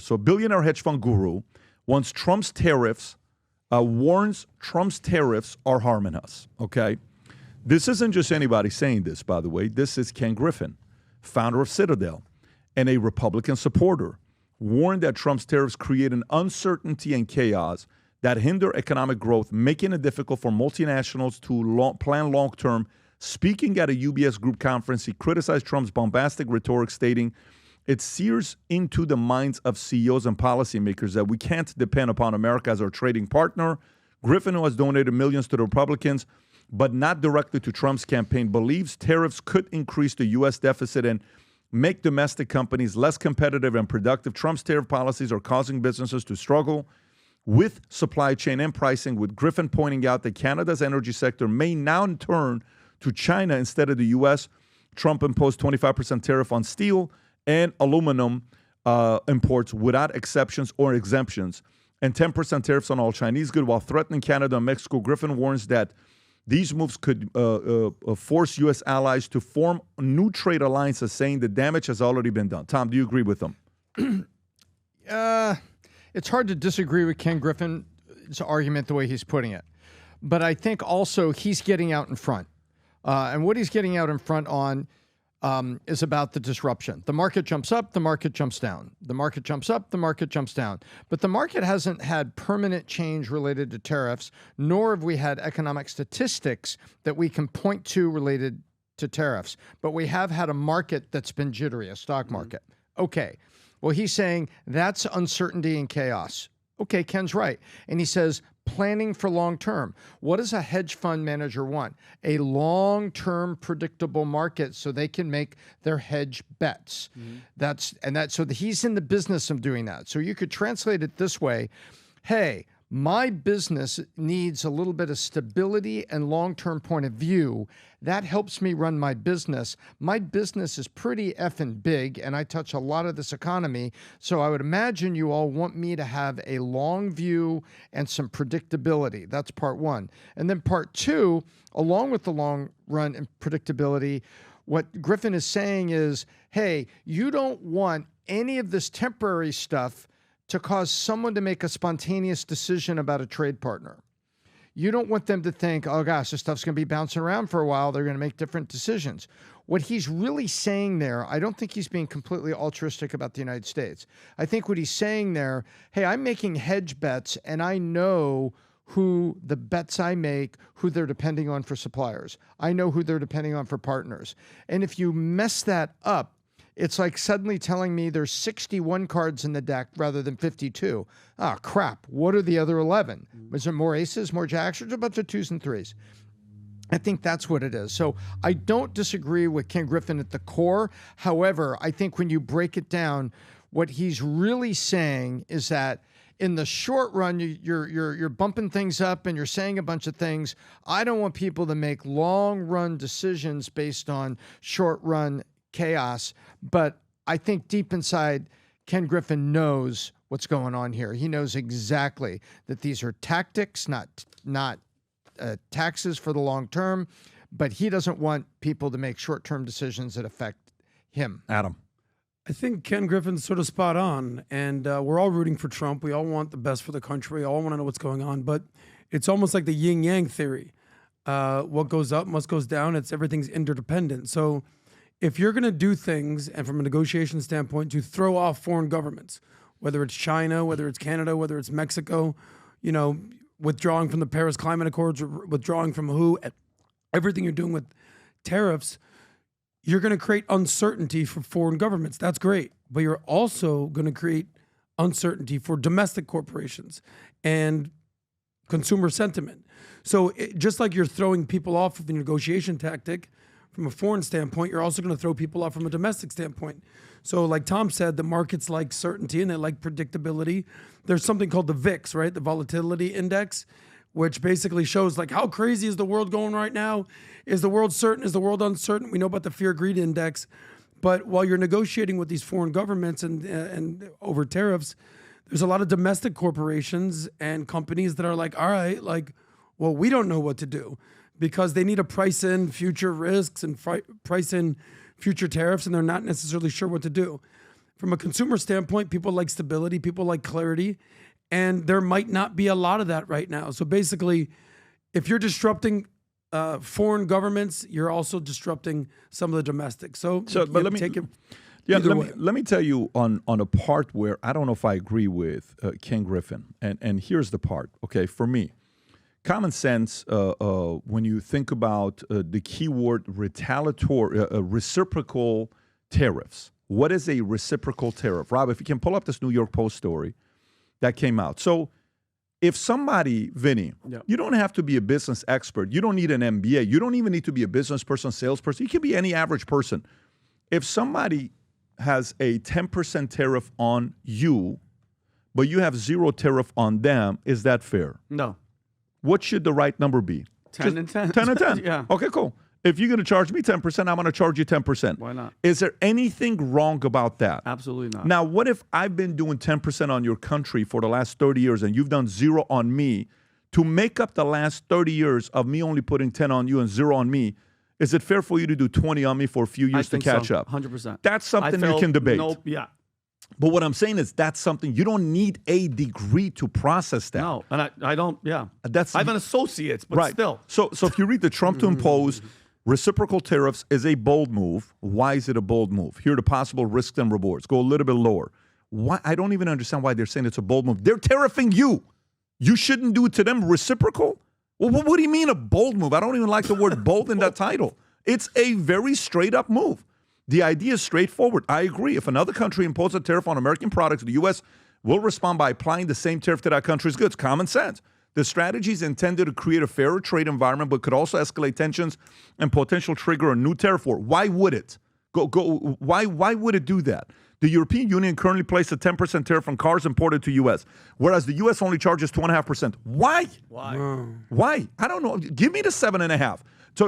So a billionaire hedge fund guru warns Trump's tariffs are harming us, okay? This isn't just anybody saying this, by the way. This is Ken Griffin, founder of Citadel and a Republican supporter, warned that Trump's tariffs create an uncertainty and chaos that hinder economic growth, making it difficult for multinationals to plan long-term. Speaking at a UBS group conference, he criticized Trump's bombastic rhetoric, stating, "It sears into the minds of CEOs and policymakers that we can't depend upon America as our trading partner." Griffin, who has donated millions to the Republicans, but not directly to Trump's campaign, believes tariffs could increase the U.S. deficit and make domestic companies less competitive and productive. Trump's tariff policies are causing businesses to struggle with supply chain and pricing, with Griffin pointing out that Canada's energy sector may now turn to China instead of the U.S. Trump imposed 25% tariff on steel and aluminum imports without exceptions or exemptions, and 10% tariffs on all Chinese goods, while threatening Canada and Mexico. Griffin warns that these moves could force U.S. allies to form new trade alliances, saying the damage has already been done. Tom, do you agree with them? It's hard to disagree with Ken Griffin's argument the way he's putting it. But I think also he's getting out in front. And what he's getting out in front on is about the disruption. The market jumps up, the market jumps down. The market jumps up, the market jumps down. But the market hasn't had permanent change related to tariffs, nor have we had economic statistics that we can point to related to tariffs. But we have had a market that's been jittery, a stock market. Okay. Well, he's saying that's uncertainty and chaos. Okay, Ken's right. And he says, planning for long term. What does a hedge fund manager want? A long-term predictable market so they can make their hedge bets. So he's in the business of doing that. So you could translate it this way. Hey, my business needs a little bit of stability and long-term point of view. That helps me run my business. My business is pretty effing big, and I touch a lot of this economy. So I would imagine you all want me to have a long view and some predictability. That's part one. And then part two, along with the long run and predictability, what Griffin is saying is, hey, you don't want any of this temporary stuff to cause someone to make a spontaneous decision about a trade partner. You don't want them to think, oh gosh, this stuff's going to be bouncing around for a while. They're going to make different decisions. What he's really saying there, I don't think he's being completely altruistic about the United States. I think what he's saying there, hey, I'm making hedge bets and I know who the bets I make, who they're depending on for suppliers. I know who they're depending on for partners. And if you mess that up, it's like suddenly telling me there's 61 cards in the deck rather than 52. Ah, crap. What are the other 11? Was there more aces, more jacks, or a bunch of twos and threes? I think that's what it is. So I don't disagree with Ken Griffin at the core. However, I think when you break it down, what he's really saying is that in the short run, you're bumping things up and you're saying a bunch of things. I don't want people to make long-run decisions based on short-run chaos, but I think deep inside, Ken Griffin knows what's going on here. He knows exactly that these are tactics, not taxes for the long term, but he doesn't want people to make short-term decisions that affect him. Adam. I think Ken Griffin's sort of spot on, and we're all rooting for Trump. We all want the best for the country. We all want to know what's going on, but it's almost like the yin-yang theory. What goes up must goes down. Everything's interdependent. So if you're going to do things, and from a negotiation standpoint, to throw off foreign governments, whether it's China, whether it's Canada, whether it's Mexico, withdrawing from the Paris Climate Accords, or withdrawing from WHO, everything you're doing with tariffs, you're going to create uncertainty for foreign governments. That's great. But you're also going to create uncertainty for domestic corporations and consumer sentiment. So just like you're throwing people off with the negotiation tactic, from a foreign standpoint, you're also going to throw people off from a domestic standpoint. So like Tom said, the markets like certainty and they like predictability. There's something called the VIX, right? The volatility index, which basically shows like how crazy is the world going right now? Is the world certain? Is the world uncertain? We know about the fear-greed index. But while you're negotiating with these foreign governments and over tariffs, there's a lot of domestic corporations and companies that are like, all right, well, we don't know what to do, because they need to price in future risks and price in future tariffs, and they're not necessarily sure what to do. from a consumer standpoint, people like stability, people like clarity, and there might not be a lot of that right now. So basically, if you're disrupting foreign governments, you're also disrupting some of the domestic. But let me take it. Yeah, let me tell you on a part where I don't know if I agree with Ken Griffin, and here's the part. Okay, for me, common sense. When you think about the keyword retaliatory, reciprocal tariffs. What is a reciprocal tariff? Rob, if you can pull up this New York Post story that came out. So if somebody, Vinny, you don't have to be a business expert. You don't need an MBA. You don't even need to be a business person, salesperson. You can be any average person. If somebody has a 10% tariff on you, but you have 0 tariff on them, is that fair? No. What should the right number be? 10 and 10. 10 and 10. Yeah. Okay, cool. If you're going to charge me 10%, I'm going to charge you 10%. Why not? Is there anything wrong about that? Absolutely not. Now, what if I've been doing 10% on your country for the last 30 years and you've done 0 on me to make up the last 30 years of me only putting 10 on you and 0 on me? Is it fair for you to do 20 on me for a few years to catch up? 100%. That's something you can debate. Yeah. But what I'm saying is that's something you don't need a degree to process that. No, and I don't. Yeah. That's I have an associate's, but right. still. So if you read the Trump to impose reciprocal tariffs is a bold move. Why is it a bold move? Here are the possible risks and rewards. Go a little bit lower. Why? I don't even understand why they're saying it's a bold move. They're tariffing you. You shouldn't do it to them reciprocal? Well, what do you mean a bold move? I don't even like the word bold in that title. It's a very straight up move. The idea is straightforward. I agree. If another country imposes a tariff on American products, the U.S. will respond by applying the same tariff to that country's goods. Common sense. The strategy is intended to create a fairer trade environment, but could also escalate tensions and potential trigger a new tariff war. Why would it? Why would it do that? The European Union currently placed a 10% tariff on cars imported to U.S., whereas the U.S. only charges 2.5%. Why? Why? I don't know. Give me the 7.5%.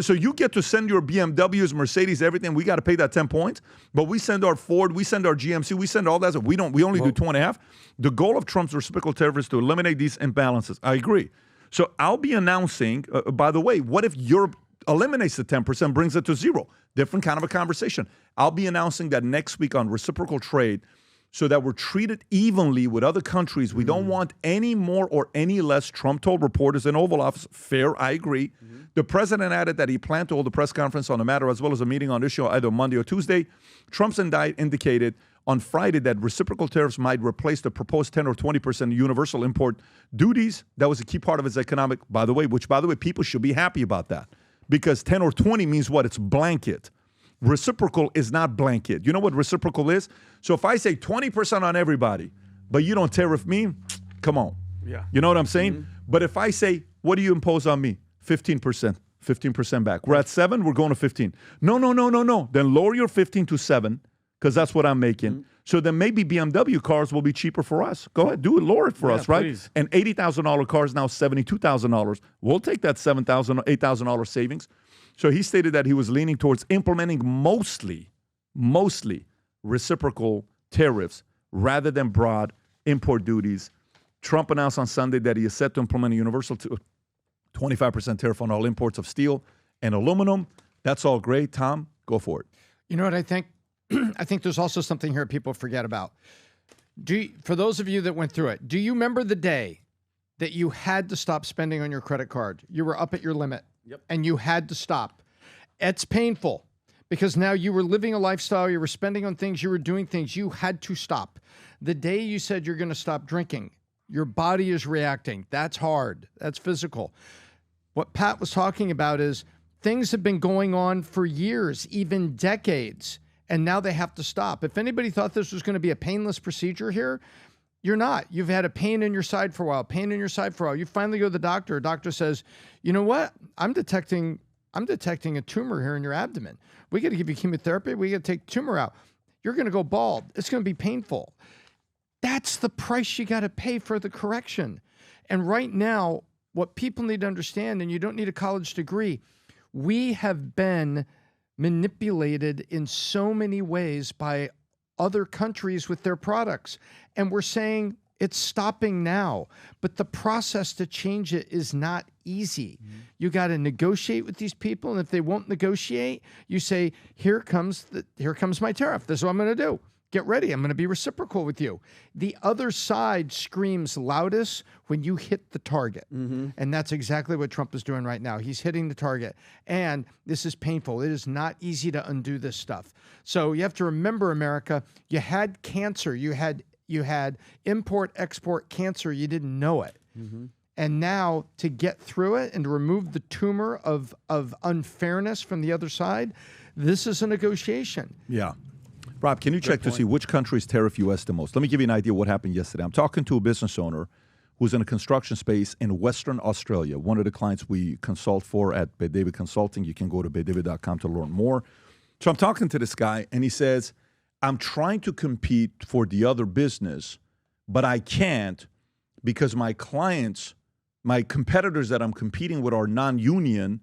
So you get to send your BMWs, Mercedes, everything. We got to pay that 10 points. But we send our Ford, we send our GMC, we send all that. So we only do 2.5. The goal of Trump's reciprocal tariff is to eliminate these imbalances. I agree. So I'll be announcing, by the way, what if Europe eliminates the 10%, brings it to 0? Different kind of a conversation. I'll be announcing that next week on reciprocal trade so that we're treated evenly with other countries. We don't want any more or any less, Trump told reporters in Oval Office. Fair, I agree. The president added that he planned to hold a press conference on the matter as well as a meeting on the issue either Monday or Tuesday. Trump's indicated on Friday that reciprocal tariffs might replace the proposed 10 or 20% universal import duties. That was a key part of his economic, by the way, people should be happy about that because 10 or 20 means what? It's blanket. Reciprocal is not blanket. You know what reciprocal is? So if I say 20% on everybody, but you don't tariff me, come on. Yeah. You know what I'm saying? But if I say, what do you impose on me? 15%. 15% back. We're at 7, we're going to 15. No. Then lower your 15 to 7, because that's what I'm making. So then maybe BMW cars will be cheaper for us. Go ahead, do it, lower it for us, right? Please. And $80,000 cars now $72,000. We'll take that $7,000, $8,000 savings. So he stated that he was leaning towards implementing mostly reciprocal tariffs rather than broad import duties. Trump announced on Sunday that he is set to implement a universal 25% tariff on all imports of steel and aluminum. That's all great. Tom, go for it. You know what I think? I think there's also something here people forget about. For those of you that went through it, do you remember the day that you had to stop spending on your credit card? You were up at your limit. Yep. And you had to stop. It's painful because now you were living a lifestyle, you were spending on things, you were doing things, you had to stop. The day you said you're going to stop drinking, your body is reacting. That's hard. That's physical. What Pat was talking about is things have been going on for years, even decades, and now they have to stop. If anybody thought this was going to be a painless procedure here, you're not. You've had a pain in your side for a while, You finally go to the doctor. A doctor says, you know what? I'm detecting a tumor here in your abdomen. We got to give you chemotherapy. We got to take the tumor out. You're going to go bald. It's going to be painful. That's the price you got to pay for the correction. And right now, what people need to understand, and you don't need a college degree, we have been manipulated in so many ways by other countries with their products. And we're saying it's stopping now. But the process to change it is not easy. You got to negotiate with these people. And if they won't negotiate, you say, here comes my tariff. This is what I'm going to do. get ready. I'm going to be reciprocal with you. The other side screams loudest when you hit the target. And that's exactly what Trump is doing right now. He's hitting the target. And this is painful. It is not easy to undo this stuff. So you have to remember, America, you had cancer. You had import-export cancer. You didn't know it. And now to get through it and to remove the tumor of unfairness from the other side, this is a negotiation. Yeah. Rob, can you check to see which countries tariff U.S. the most? Let me give you an idea of what happened yesterday. I'm talking to a business owner who's in a construction space in Western Australia. One of the clients we consult for at Bay David Consulting. You can go to baydavid.com to learn more. So I'm talking to this guy, and he says, I'm trying to compete for the other business, but I can't because my clients, my competitors that I'm competing with are non-union,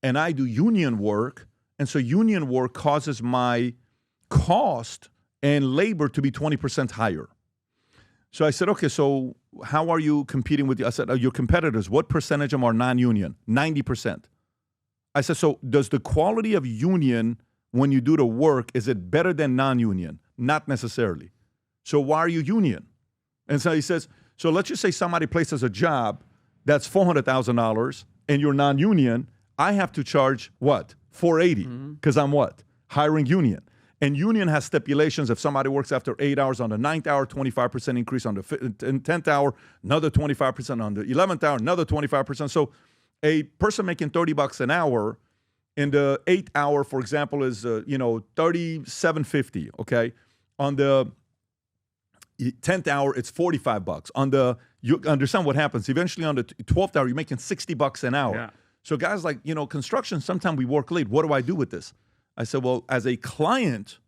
and I do union work, and so union work causes my cost and labor to be 20% higher. So I said, okay, so how are you competing with, I said, your competitors, what percentage of them are non-union? 90%. I said, so does the quality of union when you do the work, is it better than non-union? Not necessarily. So why are you union? And so he says, so let's just say somebody places a job that's $400,000 and you're non-union, I have to charge what? $480, because I'm what? Hiring union. And union has stipulations. If somebody works after 8 hours on the 9th hour, 25% increase on the 10th hour, another 25% on the 11th hour, another 25%. So a person making $30 an hour in the 8th hour, for example, is $37.50. Okay, on the 10th hour, it's $45. On the, you understand what happens. Eventually, on the 12th hour, you're making $60 an hour. Yeah. So guys, like, construction, sometimes we work late. What do I do with this? I said, well, as a client,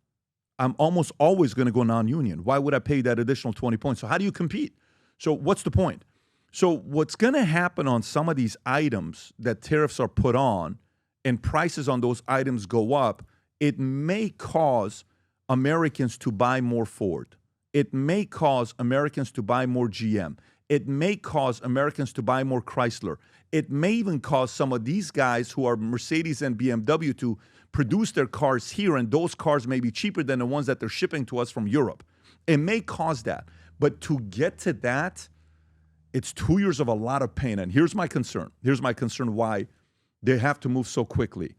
I'm almost always going to go non-union. Why would I pay that additional 20 points? So how do you compete? So what's the point? So what's going to happen on some of these items that tariffs are put on and prices on those items go up, it may cause Americans to buy more Ford. It may cause Americans to buy more GM. It may cause Americans to buy more Chrysler. It may even cause some of these guys who are Mercedes and BMW to produce their cars here, and those cars may be cheaper than the ones that they're shipping to us from Europe. It may cause that. But to get to that, it's 2 years of a lot of pain. And here's my concern. Here's my concern why they have to move so quickly.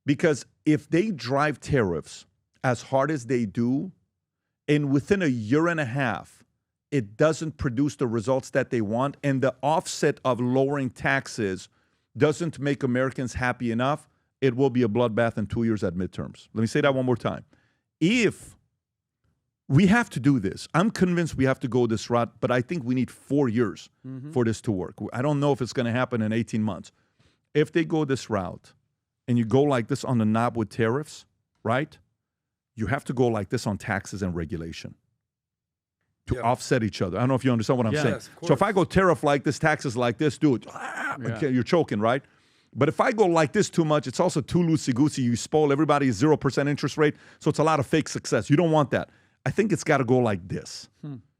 Because if they drive tariffs as hard as they do, and within a year and a half, it doesn't produce the results that they want, and the offset of lowering taxes doesn't make Americans happy enough, it will be a bloodbath in 2 years at midterms. Let me say that one more time. If we have to do this, I'm convinced we have to go this route, but I think we need 4 years for this to work. I don't know if it's going to happen in 18 months. If they go this route and you go like this on the knob with tariffs, right? You have to go like this on taxes and regulation to offset each other. I don't know if you understand what I'm saying. So if I go tariff like this, taxes like this, dude, okay, you're choking, right? But if I go like this too much, it's also too loosey-goosey. You spoil everybody's 0% interest rate, so it's a lot of fake success. You don't want that. I think it's got to go like this.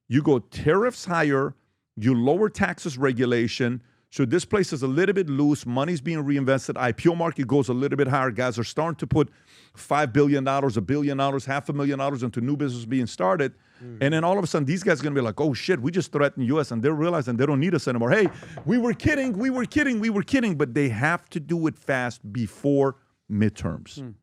You go tariffs higher, you lower taxes regulation, so this place is a little bit loose, money's being reinvested, IPO market goes a little bit higher, guys are starting to put $5 billion, $1 billion, $500,000 into new business being started, and then all of a sudden these guys are going to be like, oh shit, we just threatened the U.S., and they're realizing they don't need us anymore. Hey, we were kidding, but they have to do it fast before midterms.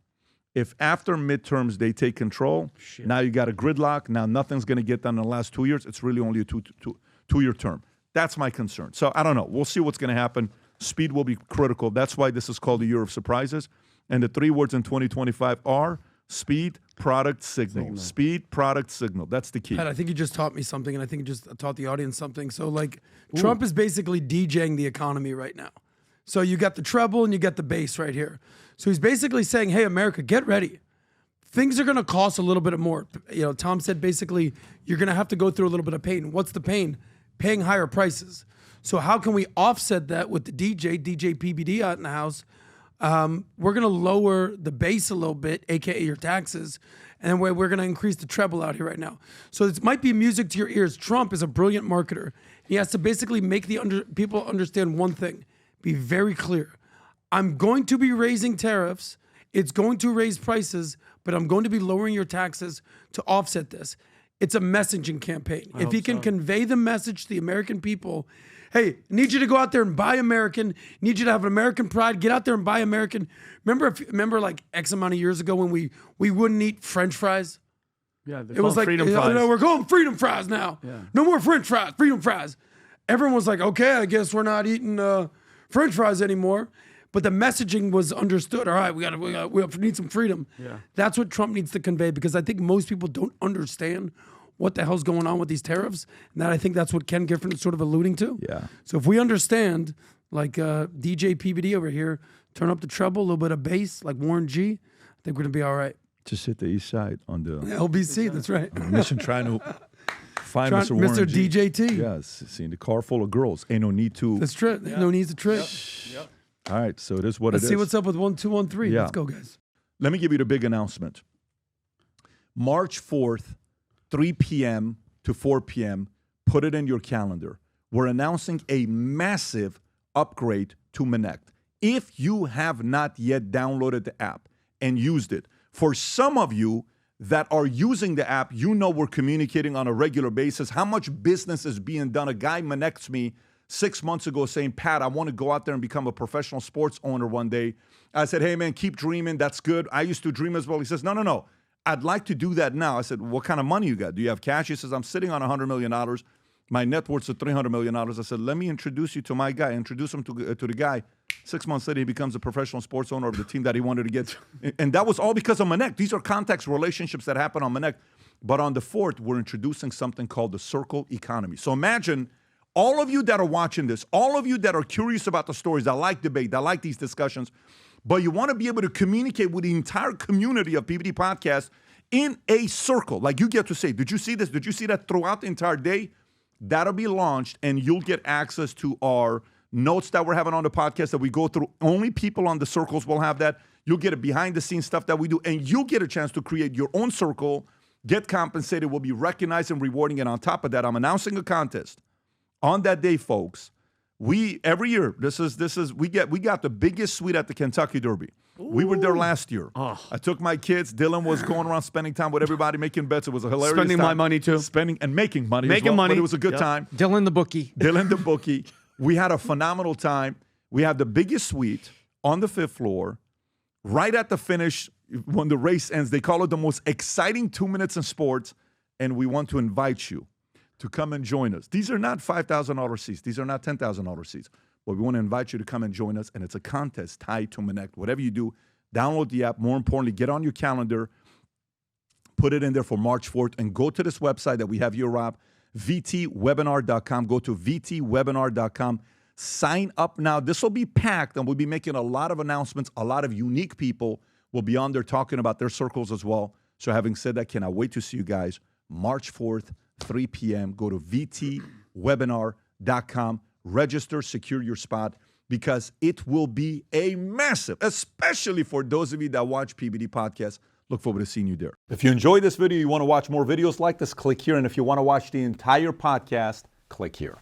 If after midterms they take control, now you got a gridlock, now nothing's going to get done in the last 2 years, it's really only a two-year term. That's my concern. So I don't know. We'll see what's going to happen. Speed will be critical. That's why this is called the year of surprises. And the 3 words in 2025 are speed, product, signal. Speed, product, signal. That's the key. Pat, I think you just taught me something, and I think you just taught the audience something. So, Trump is basically DJing the economy right now. So you got the treble and you got the bass right here. So he's basically saying, hey, America, get ready. Things are going to cost a little bit more. Tom said basically you're going to have to go through a little bit of pain. What's the pain? Paying higher prices. So how can we offset that with the DJ PBD out in the house? We're going to lower the base a little bit, aka your taxes, and we're going to increase the treble out here right now. So it might be music to your ears. Trump is a brilliant marketer. He has to basically make people understand one thing. Be very clear. I'm going to be raising tariffs. It's going to raise prices, but I'm going to be lowering your taxes to offset this. It's a messaging campaign. If he can convey the message to the American people, hey, need you to go out there and buy American, need you to have an American pride, get out there and buy American. Remember like X amount of years ago when we wouldn't eat French fries? Yeah, It was like, freedom fries. we're going freedom fries now. Yeah. No more French fries, freedom fries. Everyone was like, okay, I guess we're not eating French fries anymore. But the messaging was understood. All right, we need some freedom. Yeah. That's what Trump needs to convey, because I think most people don't understand what the hell's going on with these tariffs. And I think that's what Ken Griffin is sort of alluding to. Yeah. So if we understand, like DJ PBD over here, turn up the treble, a little bit of bass, like Warren G, I think we're going to be all right. Just hit the east side on the LBC, that's right. mission trying to find Mr. Warren Mr. G. DJT. Yes, seeing the car full of girls. Ain't no need to. That's true. No need to trick. Yep. All right, so it is what Let's it is. see what's up with 1213. Yeah. Let's go, guys. Let me give you the big announcement. March 4th, 3 p.m. to 4 p.m., put it in your calendar. We're announcing a massive upgrade to Connect. If you have not yet downloaded the app and used it, for some of you that are using the app, you know we're communicating on a regular basis. How much business is being done? A guy connects me 6 months ago saying, Pat, I want to go out there and become a professional sports owner one day. I said, hey, man, keep dreaming. That's good. I used to dream as well. He says, no. I'd like to do that now. I said, what kind of money you got? Do you have cash? He says, I'm sitting on $100 million. My net worth's at $300 million. I said, let me introduce you to my guy. Introduce him to the guy. 6 months later, he becomes a professional sports owner of the team that he wanted to get. And that was all because of Connect. These are contacts, relationships that happen on Connect. But on the 4th, we're introducing something called the circle economy. So imagine all of you that are watching this, all of you that are curious about the stories, that like debate, that like these discussions, but you want to be able to communicate with the entire community of PBD Podcast in a circle. Like you get to say, did you see this? Did you see that throughout the entire day? That'll be launched, and you'll get access to our notes that we're having on the podcast that we go through. Only people on the circles will have that. You'll get a behind-the-scenes stuff that we do, and you'll get a chance to create your own circle, get compensated, will be recognized and rewarding. And on top of that, I'm announcing a contest. On that day, folks, we every year, we got the biggest suite at the Kentucky Derby. Ooh. We were there last year. Oh. I took my kids. Dylan was going around spending time with everybody, making bets. It was a hilarious Spending time. my money too. Spending and making money. Making as well, money. But it was a good time. Dylan the bookie. Dylan the bookie. We had a phenomenal time. We have the biggest suite on the 5th floor. Right at the finish, when the race ends, they call it the most exciting 2 minutes in sports. And we want to invite you to come and join us. These are not $5,000 seats. These are not $10,000 seats. But we want to invite you to come and join us. And it's a contest tied to Connect. Whatever you do, download the app. More importantly, get on your calendar, put it in there for March 4th, and go to this website that we have here, Rob, vtwebinar.com. Go to vtwebinar.com. Sign up now. This will be packed, and we'll be making a lot of announcements. A lot of unique people will be on there talking about their circles as well. So having said that, cannot wait to see you guys March 4th, 3 p.m. Go to vtwebinar.com. Register, secure your spot, because it will be a massive, especially for those of you that watch PBD Podcast. Look forward to seeing you there. If you enjoyed this video, you want to watch more videos like this, click here. And if you want to watch the entire podcast, click here.